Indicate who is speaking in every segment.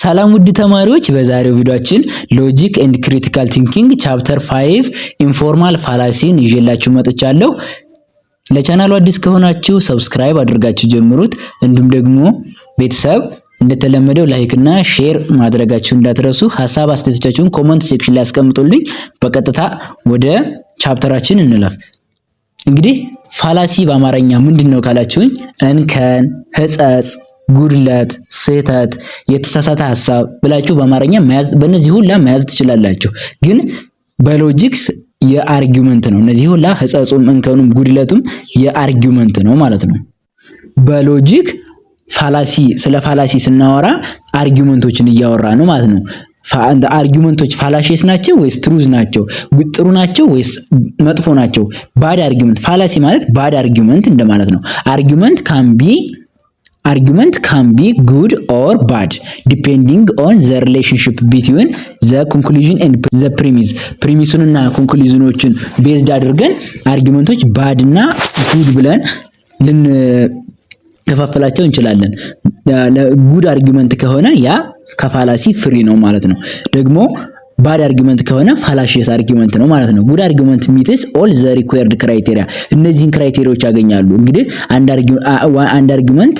Speaker 1: ሰላም ውድ ተማሪዎች፣ በዛሬው ቪዲዮአችን ሎጂክ ኤንድ ክሪቲካል ቲንኪንግ ቻፕተር 5 ኢንፎርማል ፋላሲን ይዤላችሁ መጥቻለሁ። ለቻናሉ አዲስ ከሆናችሁ ሰብስክራይብ አድርጋችሁ ጀምሩት። እንዲሁም ደግሞ ቤተሰብ እንደተለመደው ላይክ እና ሼር ማድረጋችሁ እንዳትረሱ። ሐሳብ አስተያየቶቻችሁን ኮሜንት ሴክሽን ላይ አስቀምጡልኝ። በቀጥታ ወደ ቻፕተራችን እንለፍ። እንግዲህ ፋላሲ በአማርኛ ምንድነው ካላችሁኝ እንከን፣ ሕጸጽ፣ ጉድለት፣ ስህተት፣ የተሳሳተ ሐሳብ ብላችሁ በአማርኛ መያዝ በእነዚህ ሁላ መያዝ ትችላላችሁ። ግን በሎጂክስ የአርጊውመንት ነው። እነዚህ ሁላ ሕጸጹም፣ እንከኑም፣ ጉድለቱም የአርጊውመንት ነው ማለት ነው። በሎጂክ ፋላሲ ስለ ፋላሲ ስናወራ አርጊውመንቶችን እያወራ ነው ማለት ነው። አርጊውመንቶች ፋላሲስ ናቸው ወይስ ትሩዝ ናቸው? ጥሩ ናቸው ወይስ መጥፎ ናቸው? ባድ አርጊውመንት ፋላሲ ማለት ባድ አርጊውመንት እንደማለት ነው። አርጊውመንት can be good or bad depending on the relationship between the conclusion and the premise. ፕሪሚሱንና ኮንክሉዥኖችን ቤዝድ አድርገን አርጊውመንቶች ባድ እና ጉድ ብለን ልንከፋፍላቸው እንችላለን። ጉድ አርጊውመንት ከሆነ ያ ከፋላሲ ፍሪ ነው ማለት ነው። ደግሞ ባድ አርጊውመንት ከሆነ ፋላሲየስ አርጊውመንት ነው ማለት ነው። ጉድ አርጊውመንት ሚትስ ኦል ዘ ሪኳየርድ ክራይቴሪያ። እነዚህን ክራይቴሪያዎች ያገኛሉ። እንግዲህ አንድ አርጊውመንት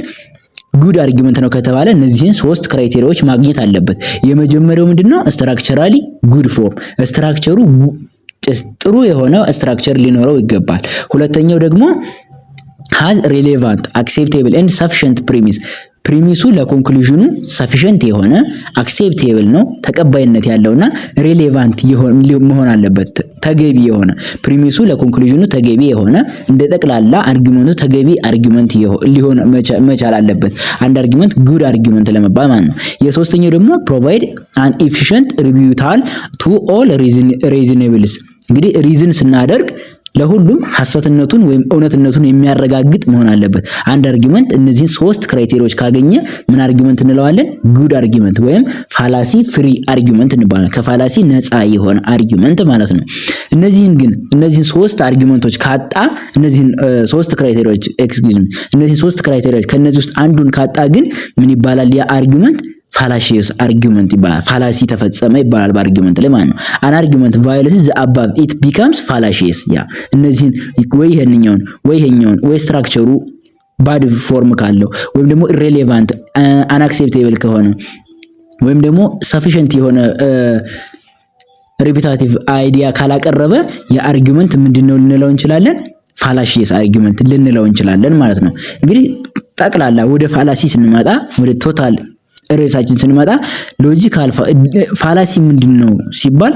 Speaker 1: ጉድ አርጊውመንት ነው ከተባለ እነዚህን ሶስት ክራይቴሪያዎች ማግኘት አለበት። የመጀመሪያው ምንድነው? ስትራክቸራሊ ጉድ ፎርም፣ ስትራክቸሩ ጥሩ የሆነ ስትራክቸር ሊኖረው ይገባል። ሁለተኛው ደግሞ has relevant acceptable and sufficient premise። ፕሪሚሱ ለኮንክሉዥኑ ሰፊሸንት የሆነ አክሴፕቴብል ነው ተቀባይነት ያለውና ሬሌቫንት መሆን አለበት። ተገቢ የሆነ ፕሪሚሱ ለኮንክሉዥኑ ተገቢ የሆነ እንደ ጠቅላላ አርጊውመንቱ ተገቢ አርጊውመንት ሊሆን መቻል አለበት። አንድ አርጊውመንት ጉድ አርጊውመንት ለመባል ማለት ነው። የሶስተኛው ደግሞ ፕሮቫይድ አን ኤፊሽንት ሪቢዩታል ቱ ኦል ሪዝናብልስ። እንግዲህ ሪዝን ስናደርግ ለሁሉም ሐሰትነቱን ወይም እውነትነቱን የሚያረጋግጥ መሆን አለበት። አንድ አርጊውመንት እነዚህን ሶስት ክራይቴሪያዎች ካገኘ ምን አርጊውመንት እንለዋለን? ጉድ አርጊውመንት ወይም ፋላሲ ፍሪ አርጊውመንት እንባላለን። ከፋላሲ ነፃ የሆነ አርጊውመንት ማለት ነው። እነዚህን ሶስት አርጊውመንቶች ካጣ እነዚህን ሶስት ክራይቴሪያዎች ከነዚህ ውስጥ አንዱን ካጣ ግን ምን ይባላል? ያ አርጊውመንት ፋላሲየስ አርጊውመንት ይባላል። ፋላሲ ተፈጸመ ይባላል በአርጊውመንት ላይ ማለት ነው። አን አርጊውመንት ቫዮሌትስ ዘ አባቭ ኢት ቢካምስ ፋላሲየስ። ያ እነዚህን ወይ ይሄኛውን ወይ ስትራክቸሩ ባድ ፎርም ካለው ወይም ደግሞ ኢሬሌቫንት አንአክሴፕቴብል ከሆነ ወይም ደግሞ ሰፊሸንት የሆነ ሪፒታቲቭ አይዲያ ካላቀረበ የአርጊውመንት ምንድነው ልንለው እንችላለን? ፋላሲየስ አርጊውመንት ልንለው እንችላለን ማለት ነው። እንግዲህ ጠቅላላ ወደ ፋላሲ ስንመጣ ወደ ቶታል ሬሳችን ስንመጣ ሎጂካል ፋላሲ ምንድነው ሲባል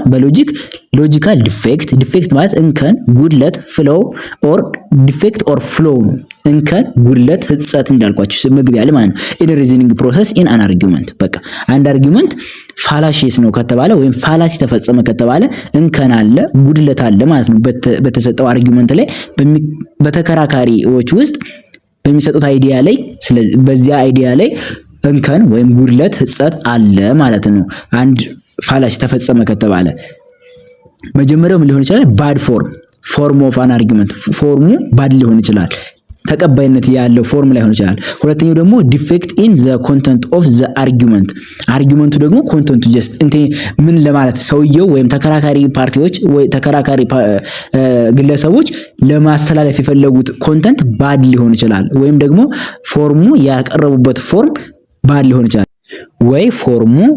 Speaker 1: ሎጂካል ዲፌክት ማለት እንከን፣ ጉድለት፣ ፍሎው ኦር ዲፌክት ኦር ፍሎው ነው። እንከን፣ ጉድለት፣ ሕጸት እንዳልኳችሁ መግቢያ ላይ ማለት ነው። ኢን ሪዝኒንግ ፕሮሰስ ኢን አን አርጊውመንት። በቃ አንድ አርጊውመንት ፋላሲየስ ነው ከተባለ ወይም ፋላሲ ተፈጸመ ከተባለ እንከን አለ፣ ጉድለት አለ ማለት ነው። በተሰጠው አርጊውመንት ላይ በተከራካሪዎች ውስጥ በሚሰጡት አይዲያ ላይ ስለዚህ በዚያ አይዲያ ላይ እንከን ወይም ጉድለት ሕጸት አለ ማለት ነው። አንድ ፋላሲ ተፈጸመ ከተባለ መጀመሪያው ምን ሊሆን ይችላል? ባድ ፎርም ኦፍ አን አርጊውመንት። ፎርሙ ባድ ሊሆን ይችላል፣ ተቀባይነት ያለው ፎርም ላይሆን ይችላል። ሁለተኛው ደግሞ ዲፌክት ኢን ዘ ኮንተንት ኦፍ ዘ አርጊውመንት። አርጊውመንቱ ደግሞ ኮንተንቱ ጀስት ምን ለማለት ሰውየው ወይም ተከራካሪ ፓርቲዎች ወይ ተከራካሪ ግለሰቦች ለማስተላለፍ የፈለጉት ኮንተንት ባድ ሊሆን ይችላል። ወይም ደግሞ ፎርሙ ያቀረቡበት ፎርም ባድ ሊሆን ይችላል። ወይ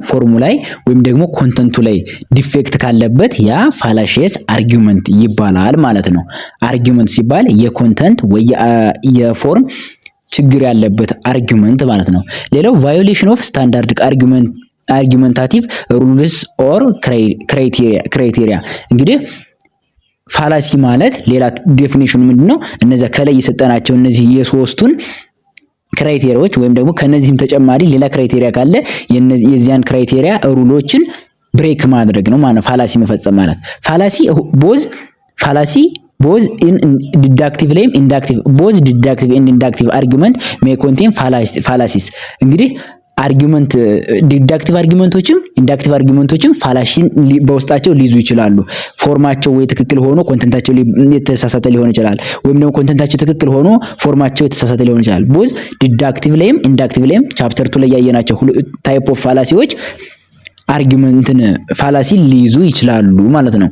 Speaker 1: ፎርሙ ላይ ወይም ደግሞ ኮንተንቱ ላይ ዲፌክት ካለበት ያ ፋላሲየስ አርጊውመንት ይባላል ማለት ነው። አርጊውመንት ሲባል የኮንተንት ወይ የፎርም ችግር ያለበት አርጊውመንት ማለት ነው። ሌላው ቫዮሌሽን ኦፍ ስታንዳርድ አርጊውመንታቲቭ ሩልስ ኦር ክራይቴሪያ። እንግዲህ ፋላሲ ማለት ሌላ ዴፊኒሽኑ ምንድነው? እነዚያ ከላይ የሰጠናቸው እነዚህ የሶስቱን ክራይቴሪያዎች ወይም ደግሞ ከነዚህም ተጨማሪ ሌላ ክራይቴሪያ ካለ የዚያን ክራይቴሪያ ሩሎችን ብሬክ ማድረግ ነው ማለት ፋላሲ መፈጸም ማለት። ፋላሲ ቦዝ ኢን ዲዳክቲቭ ላይም ኢንዳክቲቭ ቦዝ ዲዳክቲቭ ኤንድ ኢንዳክቲቭ አርጊውመንት ሜይ ኮንቴን ፋላሲስ። እንግዲህ አርጊውመንት ዲዳክቲቭ አርጊውመንቶችም ኢንዳክቲቭ አርጊውመንቶችም ፋላሲን በውስጣቸው ሊይዙ ይችላሉ። ፎርማቸው ወይ ትክክል ሆኖ ኮንተንታቸው የተሳሳተ ሊሆን ይችላል፣ ወይም ደግሞ ኮንተንታቸው ትክክል ሆኖ ፎርማቸው የተሳሳተ ሊሆን ይችላል። ቦዝ ዲዳክቲቭ ላይም ኢንዳክቲቭ ላይም ቻፕተር 2 ላይ ያየናቸው ታይፕ ኦፍ ፋላሲዎች አርጊውመንትን ፋላሲ ሊይዙ ይችላሉ ማለት ነው።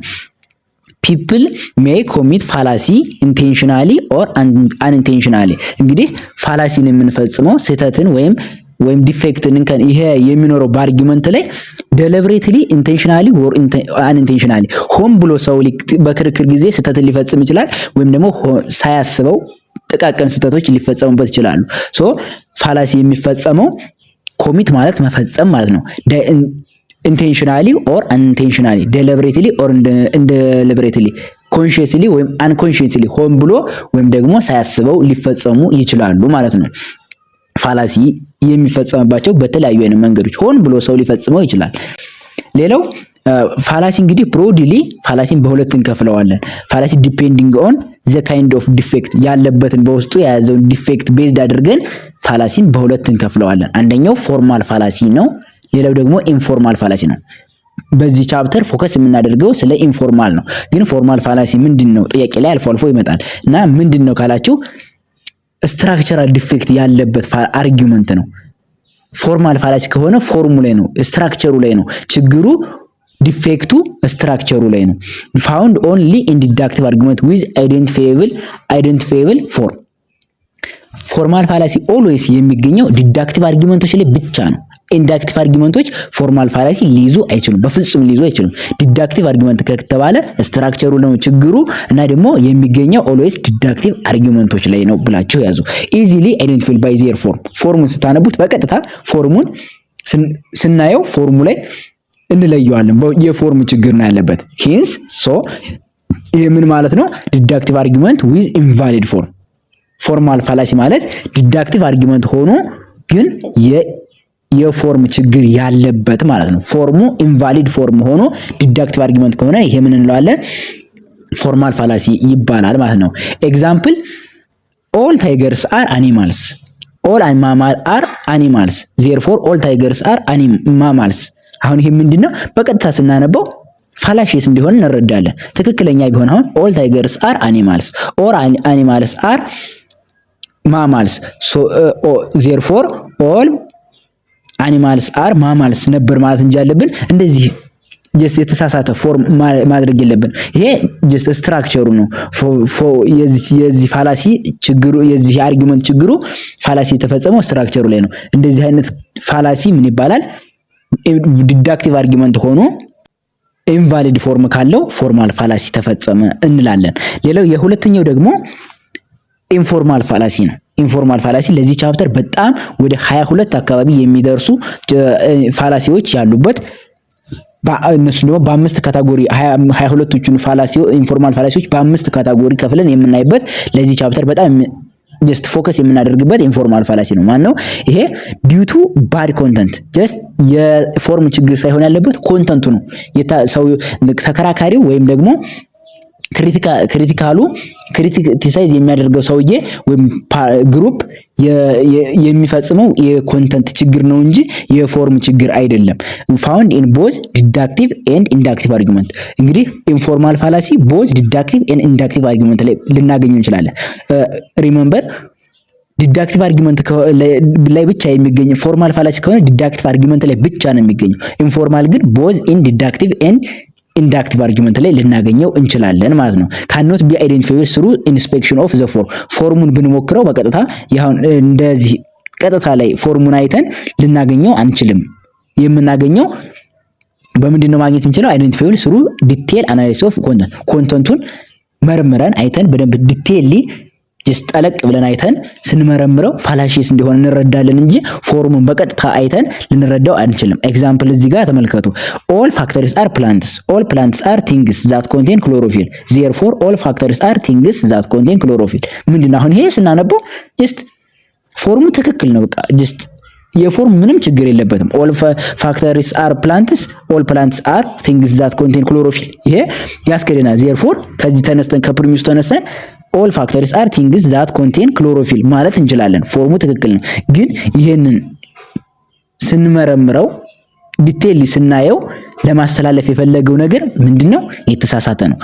Speaker 1: people may commit fallacy intentionally or unintentionally። እንግዲህ ፋላሲን የምንፈጽመው ስህተትን ወይም ዲፌክትን ይሄ የሚኖረው በአርጊውመንት ላይ deliberately intentionally or unintentionally ሆን ብሎ ሰው በክርክር ጊዜ ስህተትን ሊፈጽም ይችላል፣ ወይም ደግሞ ሳያስበው ጥቃቅን ስህተቶች ሊፈጸሙበት ይችላሉ። ሶ ፋላሲ የሚፈጸመው ኮሚት ማለት መፈጸም ማለት ነው። intentionally or unintentionally deliberately or indeliberately consciously ወይም unconsciously ሆን ብሎ ወይም ደግሞ ሳያስበው ሊፈጸሙ ይችላሉ ማለት ነው። ፋላሲ የሚፈጸምባቸው በተለያዩ አይነት መንገዶች ሆን ብሎ ሰው ሊፈጽመው ይችላል። ሌላው ፋላሲ እንግዲህ ብሮድሊ ፋላሲን በሁለት እንከፍለዋለን። ፋላሲ ዲፔንዲንግ ኦን ዘ ካይንድ ኦፍ ዲፌክት ያለበትን በውስጡ የያዘውን ዲፌክት ቤዝድ አድርገን ፋላሲን በሁለት እንከፍለዋለን። አንደኛው ፎርማል ፋላሲ ነው፣ ሌላው ደግሞ ኢንፎርማል ፋላሲ ነው። በዚህ ቻፕተር ፎከስ የምናደርገው ስለ ኢንፎርማል ነው። ግን ፎርማል ፋላሲ ምንድነው ጥያቄ ላይ አልፎ አልፎ ይመጣል እና ምንድነው ካላችሁ ስትራክቸራል ዲፌክት ያለበት አርጊውመንት ነው። ፎርማል ፋላሲ ከሆነ ፎርሙ ላይ ነው፣ ስትራክቸሩ ላይ ነው ችግሩ። ዲፌክቱ ስትራክቸሩ ላይ ነው። found only in deductive argument with identifiable form። ፎርማል ፋላሲ ኦልዌይስ የሚገኘው ዲዳክቲቭ አርጊውመንቶች ላይ ብቻ ነው። ኢንዳክቲቭ አርጊውመንቶች ፎርማል ፋላሲ ሊይዙ አይችሉም፣ በፍጹም ሊይዙ አይችሉም። ዲዳክቲቭ አርጊውመንት ከተባለ ስትራክቸሩ ነው ችግሩ እና ደግሞ የሚገኘው ኦልዌይስ ዲዳክቲቭ አርጊውመንቶች ላይ ነው ብላችሁ ያዙ። ኢዚሊ አይደንቲፋይድ ባይ ዜር ፎርም። ፎርሙን ስታነቡት በቀጥታ ፎርሙን ስናየው ፎርሙ ላይ እንለየዋለን። የፎርም ችግር ነው ያለበት። ሂንስ ሶ ይሄ ምን ማለት ነው? ዲዳክቲቭ አርጊውመንት ዊዝ ኢንቫሊድ ፎርም። ፎርማል ፋላሲ ማለት ዲዳክቲቭ አርጊውመንት ሆኖ ግን የፎርም ችግር ያለበት ማለት ነው። ፎርሙ ኢንቫሊድ ፎርም ሆኖ ዲዳክቲቭ አርጊውመንት ከሆነ ይሄ ምን እንለዋለን? ፎርማል ፋላሲ ይባላል ማለት ነው። ኤግዛምፕል ኦል ታይገርስ አር አኒማልስ። ኦል ማማል አር አኒማልስ ዜርፎር ኦል ታይገርስ አር ማማልስ። አሁን ይሄ ምንድነው? በቀጥታ ስናነበው ፋላሲስ እንዲሆን እንረዳለን። ትክክለኛ ቢሆን አሁን ኦል ታይገርስ አር አኒማልስ ኦር አኒማልስ አር ማማልስ ዜርፎር ኦል አኒማልስ አር ማማልስ ነበር ማለት እንጂ ያለብን እንደዚህ ጀስት የተሳሳተ ፎርም ማድረግ የለብን። ይሄ ጀስት ስትራክቸሩ ነው። የዚህ ፋላሲ ችግሩ የዚህ አርጊውመንት ችግሩ ፋላሲ የተፈጸመው ስትራክቸሩ ላይ ነው። እንደዚህ አይነት ፋላሲ ምን ይባላል? ዲዳክቲቭ አርጊውመንት ሆኖ ኢንቫሊድ ፎርም ካለው ፎርማል ፋላሲ ተፈጸመ እንላለን። ሌላው የሁለተኛው ደግሞ ኢንፎርማል ፋላሲ ነው። ኢንፎርማል ፋላሲ ለዚህ ቻፕተር በጣም ወደ 22 አካባቢ የሚደርሱ ፋላሲዎች ያሉበት እነሱ ደግሞ በአምስት ካታጎሪ 22ቱን ኢንፎርማል ፋላሲዎች በአምስት ካታጎሪ ከፍለን የምናይበት ለዚህ ቻፕተር በጣም ጀስት ፎከስ የምናደርግበት ኢንፎርማል ፋላሲ ነው። ማን ነው ይሄ? ዲዩ ቱ ባድ ኮንተንት። ጀስት የፎርም ችግር ሳይሆን ያለበት ኮንተንቱ ነው። ሰው ተከራካሪው ወይም ደግሞ ክሪቲሳይዝ የሚያደርገው ሰውዬ ወይም ግሩፕ የሚፈጽመው የኮንተንት ችግር ነው እንጂ የፎርም ችግር አይደለም። ፋውንድ ኢን ቦዝ ዲዳክቲቭ ኤንድ ኢንዳክቲቭ አርጊውመንት። እንግዲህ ኢንፎርማል ፋላሲ ቦዝ ዲዳክቲቭ ኤንድ ኢንዳክቲቭ አርጊውመንት ላይ ልናገኘው እንችላለን። ሪሜምበር ዲዳክቲቭ አርጊውመንት ላይ ብቻ የሚገኝ ፎርማል ፋላሲ ከሆነ ዲዳክቲቭ አርጊውመንት ላይ ብቻ ነው የሚገኘው። ኢንፎርማል ግን ቦዝ ኢን ዲዳክቲቭ ኤንድ ኢንዳክቲቭ አርጊውመንት ላይ ልናገኘው እንችላለን ማለት ነው። ካኖት ቢ አይደንቲፋይድ ስሩ ኢንስፔክሽን ኦፍ ዘ ፎርም። ፎርሙን ብንሞክረው በቀጥታ ይሁን እንደዚህ ቀጥታ ላይ ፎርሙን አይተን ልናገኘው አንችልም። የምናገኘው በምንድነው ማግኘት የምንችለው? አይደንቲፋይድ ስሩ ዲቴል አናሊሲስ ኦፍ ኮንተንት። ኮንተንቱን መርምረን አይተን በደንብ ዲቴይሊ ጀስት ጠለቅ ብለን አይተን ስንመረምረው ፋላሲስ እንደሆነ እንረዳለን እንጂ ፎርሙን በቀጥታ አይተን ልንረዳው አንችልም። ኤግዛምፕል እዚህ ጋር ተመልከቱ። ኦል ፋክተርስ አር ፕላንትስ ኦል ፕላንትስ አር ቲንግስ ዛት ኮንቴን ክሎሮፊል ዜርፎር ኦል ፋክተርስ አር ቲንግስ ዛት ኮንቴን ክሎሮፊል። ምንድነው አሁን ይሄ ስናነበው ጀስት ፎርሙ ትክክል ነው። በቃ ጀስት የፎርም ምንም ችግር የለበትም። ኦል ፋክተርስ አር ፕላንትስ ኦል ፕላንትስ አር ቲንግስ ዛት ኮንቴን ክሎሮፊል ይሄ ያስከደና ዜርፎር ከዚህ ተነስተን ከፕሪሚስ ተነስተን ኦል ፋክተርስ አር ቲንግስ ዛት ኮንቴን ክሎሮፊል ማለት እንችላለን። ፎርሙ ትክክል ነው። ግን ይሄንን ስንመረምረው ዲቴይል ስናየው ለማስተላለፍ የፈለገው ነገር ምንድነው? የተሳሳተ ነው።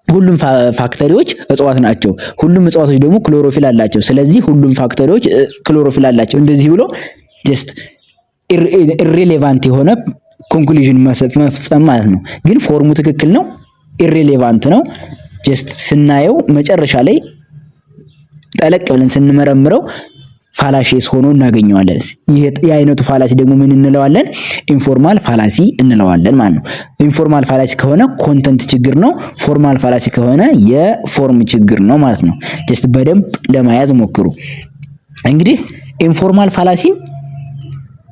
Speaker 1: ሁሉም ፋክተሪዎች እጽዋት ናቸው። ሁሉም እጽዋቶች ደግሞ ክሎሮፊል አላቸው። ስለዚህ ሁሉም ፋክተሪዎች ክሎሮፊል አላቸው። እንደዚህ ብሎ ጀስት ኢሬሌቫንት የሆነ ኮንክሉዥን መፍጸም ማለት ነው። ግን ፎርሙ ትክክል ነው፣ ኢሬሌቫንት ነው። ጀስት ስናየው መጨረሻ ላይ ጠለቅ ብለን ስንመረምረው ፋላሲስ ሆኖ እናገኘዋለን። የአይነቱ ፋላሲ ደግሞ ምን እንለዋለን? ኢንፎርማል ፋላሲ እንለዋለን ማለት ነው። ኢንፎርማል ፋላሲ ከሆነ ኮንተንት ችግር ነው። ፎርማል ፋላሲ ከሆነ የፎርም ችግር ነው ማለት ነው። ጀስት በደንብ ለማያዝ ሞክሩ። እንግዲህ ኢንፎርማል ፋላሲ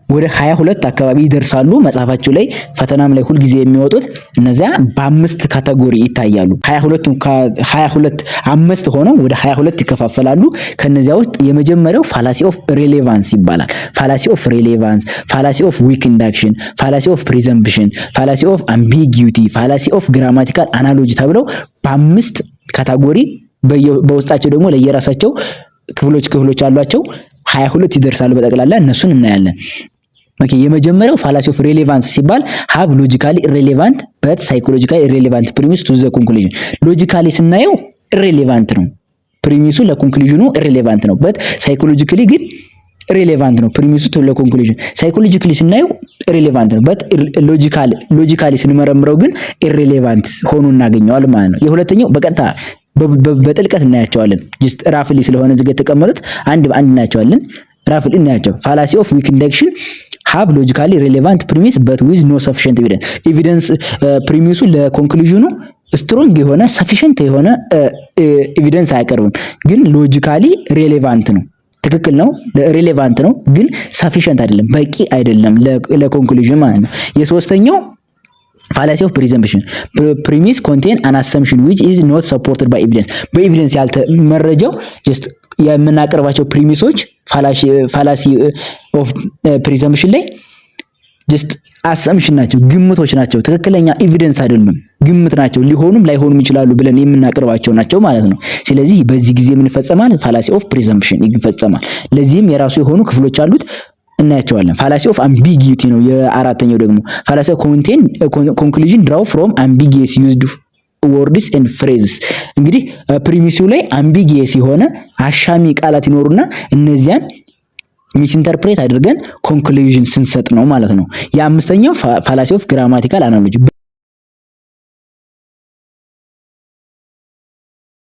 Speaker 1: ወደ 22 አካባቢ ይደርሳሉ። መጽሐፋቸው ላይ ፈተናም ላይ ሁልጊዜ የሚወጡት እነዚያ በ5 ካቴጎሪ ይታያሉ። 22 5 ሆነው ወደ 22 ይከፋፈላሉ። ከነዚያ ውስጥ የመጀመሪያው ፋላሲ ኦፍ ሬሌቫንስ ይባላል። ፋላሲ ኦፍ ሬሌቫንስ፣ ፋላሲ ኦፍ ዊክ ኢንዳክሽን፣ ፋላሲ ኦፍ ፕሪዘምፕሽን፣ ፋላሲ ኦፍ አምቢጊዩቲ፣ ፋላሲ ኦፍ ግራማቲካል አናሎጂ ተብለው በ5 ካቴጎሪ በውስጣቸው ደግሞ ለየራሳቸው ክፍሎች አሏቸው። 22 ይደርሳሉ በጠቅላላ እነሱን እናያለን። ኦኬ የመጀመሪያው ፋላሲ ኦፍ ሬሌቫንስ ሲባል ሃቭ ሎጂካሊ ኢሬሌቫንት በት ሳይኮሎጂካሊ ኢሬሌቫንት ፕሪሚስ ቱ ዘ ኮንክሉዥን። ሎጂካሊ ስናየው ኢሬሌቫንት ነው ፕሪሚሱ፣ ለኮንክሉዥኑ ኢሬሌቫንት ነው። በት ሳይኮሎጂካሊ ግን ኢሬሌቫንት ነው ፕሪሚሱ ቱ ለኮንክሉዥን። ሳይኮሎጂካሊ ስናየው ኢሬሌቫንት ነው። በት ሎጂካሊ ስንመረምረው ግን ኢሬሌቫንት ሆኖ እናገኘዋል ማለት ነው። የሁለተኛው በቀጥታ በጥልቀት እናያቸዋለን። ጀስት ራፍሊ ስለሆነ እዚህ ጋር የተቀመጡት አንድ በአንድ እናያቸዋለን። ራፍሊ እናያቸው። ፋላሲ ኦፍ ዊክ ኢንዳክሽን ሃቭ ሎጂካሊ ሬሌቫንት ፕሪሚስ በት ዊዝ ኖ ሰፊሽንት ኤቪደንስ ፕሪሚሱ ለኮንክሉዥኑ ስትሮንግ የሆነ ሰፊሽንት የሆነ ኤቪደንስ አያቀርብም፣ ግን ሎጂካሊ ሬሌቫንት ነው። ትክክል ነው፣ ሬሌቫንት ነው፣ ግን ሰፊሽንት አይደለም፣ በቂ አይደለም ለኮንክሉዥን ማለት ነው። የሶስተኛው ፋላሲ ኦፍ ፕሪዘምፕሽን ፕሪሚስ ኮንቴን አን አሰምፕሽን ዊች ኢዝ ኖት ሰፖርትድ ባይ ኤቪደንስ። በኤቪደንስ መረጃው ጀስት የምናቀርባቸው ፕሪሚሶች ፋላሲ ኦፍ ፕሪዘምፕሽን ላይ ጀስት አሰምፕሽን ናቸው፣ ግምቶች ናቸው፣ ትክክለኛ ኤቪደንስ አይደሉም፣ ግምት ናቸው፣ ሊሆኑም ላይሆኑም ይችላሉ ብለን የምናቀርባቸው ናቸው ማለት ነው። ስለዚህ በዚህ ጊዜ ምን ይፈጸማል? ፋላሲ ኦፍ ፕሪዘምፕሽን ይፈጸማል። ለዚህም የራሱ የሆኑ ክፍሎች አሉት፣ እናያቸዋለን። ፋላሲ ኦፍ አምቢጊዩቲ ነው የአራተኛው ደግሞ። ፋላሲ ኦፍ ኮንክሉዥን ድራው ፍሮም አምቢጊየስ ዩዝድ ወርድስ ኤንድ ፍሬዝስ። እንግዲህ ፕሪሚሲው ላይ አምቢጊየስ የሆነ አሻሚ ቃላት ይኖሩና እነዚያን ሚስ ኢንተርፕሬት አድርገን ኮንክሉዥን ስንሰጥ ነው ማለት ነው። የአምስተኛው ፋላሲ ኦፍ ግራማቲካል አናሎጂ